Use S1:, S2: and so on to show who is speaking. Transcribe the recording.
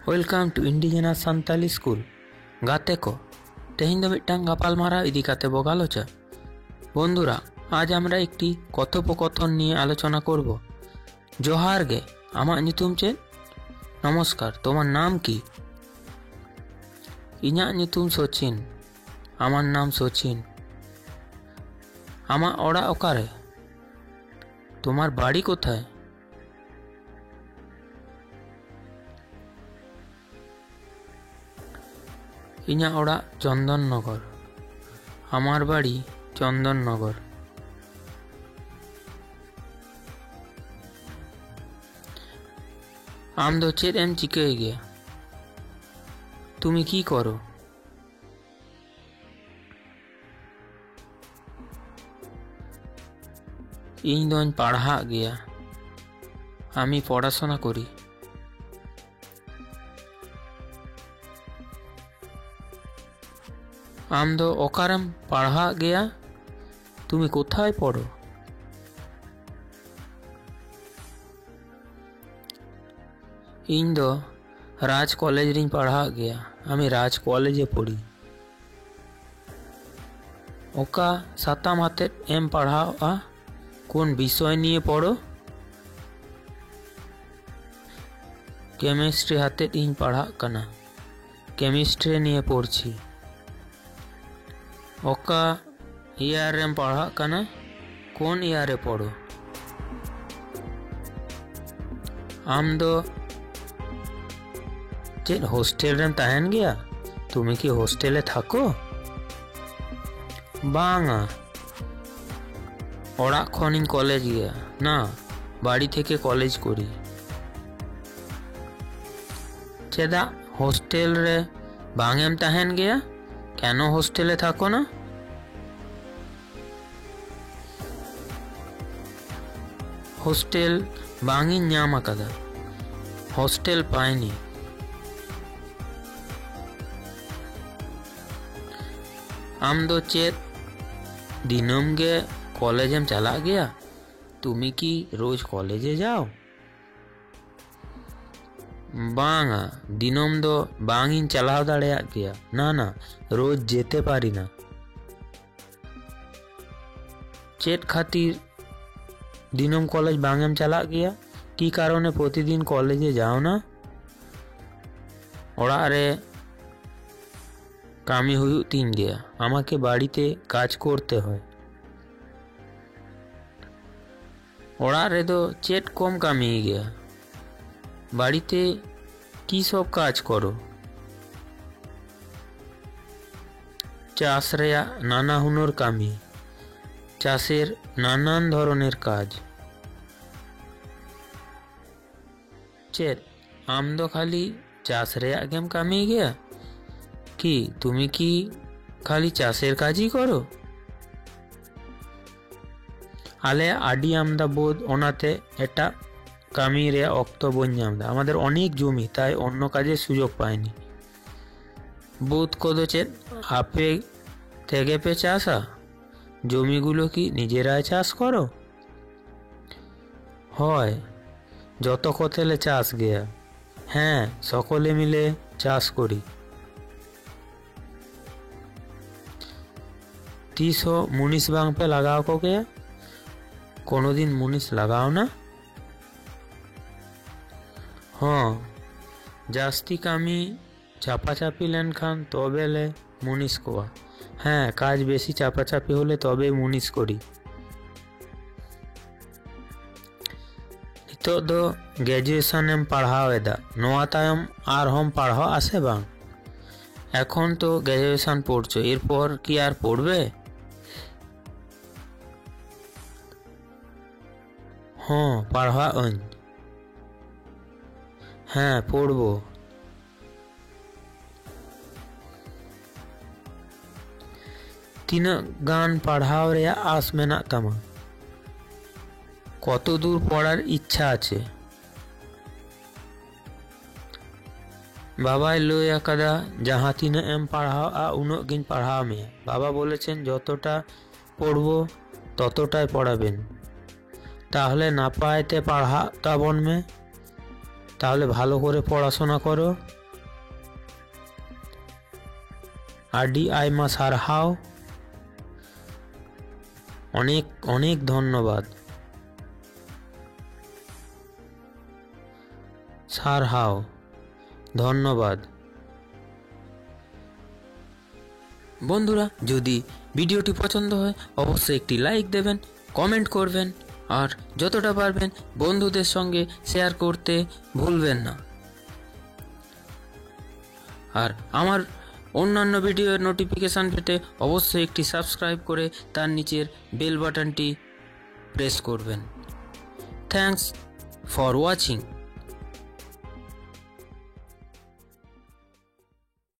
S1: Welcome to indigenous सान्ताली school गाते को तेहिं दो मिट्टांग गापालमाराव इदी काते बो गालोचा। बंधुरा आज आमरा एकटी कथोपकथन निये आलोचना करब। जोहार गे, आमार ᱧᱩᱛᱩᱢ चेद? नमस्कार, तोमार नाम की? इᱧाग ᱧᱩᱛᱩᱢ सचिन। आमार नाम सचिन। आमार ओड़ा ओकारे? तोमार बाड़ी कोथाय? इᱧाग ओड़ा चंदन नगर। आमार बाड़ी चंदन नगर। आम दो चेद एम चिकाई गया? तुमी की करो? इñ दोñ पढ़ा गया। आमी पढ़ाशोना करी। आम दो ओकारेम पढ़ा गया? तुमी कोथाय पढ़ो? इñ दो राज कॉलेज रिñ पढ़ा गया। आमी राज कॉलेजे पढ़ी। ओका साताम हाते एम पढ़ाओआ? कोन विषय निये पढ़ो? केमिस्ट्री हाते इñ पढ़ा कना। केमिस्ट्री निये पढ़छी। ओका इयारे पढ़ा कना? कोन इयारे पढ़ो? आम दो चेद हॉस्टेल रेम ताहेन गया? तुमी की हॉस्टेले थाको? बांगा, ओड़ा खनिñ कॉलेज गया ना, बाड़ी थेके कॉलेज करी। चेदा हॉस्टेल रे बांगेम ताहेन गया? केन हॉस्टेले थाको ना? हॉस्टेल बांगिñ ᱧᱟᱢ आकादा। हॉस्टेल पाइनी। आम दो चेद दिनम गे कॉलेजेम चला गया? तुमी की रोज कॉलेजे जाओ? बांगा, दिनम दो बांगिñ चलाव दाड़ेयाग गया ना ना, रोज जेते पारी ना। चेद खातिर दिनम कॉलेज बांगेम चला गया? की कारणे प्रतिदिन कॉलेजे जाओ ना? ओड़ा रे कामी हुयुग तीन गया। आमाके बाड़ीते काज करते हय। ओड़ा रे दो चेद कम कामी गया? बाड़ीते की सब काज करो? चाष रेया नाना हुनर कामी। चाषेर नानान धरनेर काज। चेद आम दो खाली चाष रेया गेम कामी गया? कि तुमी की खाली चाषेर काज ही करो? आले आडी आमदा बोध ओनाते एटा कामी रे अक्तो बन ᱧᱟᱢदा। आमादेर अनेक जमी ताई अन्य काजे सुयोग पाइनी। बोध कोदो चेद आपे तेगे पे चाषा? जमीगुलो की निजेराई चाष करो? हय, जतो कतेले चाष गया। हाँ, सकले मिले चाष करी। तीस हो मुनिस बांग पे लगाओ को गया? कोनो दिन मुनिस लगाओ ना? हाँ, जास्ती कामी चापाचापी लेनखान तबेले मुनिस कोआ। हाँ, काज बेसी चापाचापी होले तबे मुनिस करी। नितो दो ग्रेजुएशन एम पढ़ाओ एदा, नोआ तायम आर हम पढ़ाओ आसे बांग? एखन तो ग्रेजुएशन पढ़छो, एरपर की आर पढ़बे? हाँ, पढ़ाओ। हाँ, पढ़बो। तीना गान पढ़ाओ रे आस मेना तामा? कत दूर पढ़ार इच्छा आछे? बाबाई लई आकादा जहाँ तीना एम पढ़ाओ आ उनाग गिन पढ़ाओ मे। बाबा बोलेछेन जतटा पढ़बो ततटाई पढ़ाबेन। ताहले नापायते पढ़ा ताबन में। ताहले भालो करे पढ़ाशोना करो। আডি আইমা সারহাও, অনেক অনেক ধন্যবাদ। সারহাও, ধন্যবাদ। বন্ধুরা, যদি ভিডিওটি পছন্দ হয় অবশ্যই একটি লাইক দেবেন, কমেন্ট করবেন আর যতটা পারবেন বন্ধুদের সঙ্গে শেয়ার করতে ভুলবেন না। আর আমার অন্যান্য ভিডিওর নোটিফিকেশান পেতে অবশ্যই একটি সাবস্ক্রাইব করে তার নিচের বেল বাটনটি প্রেস করবেন। Thanks for watching.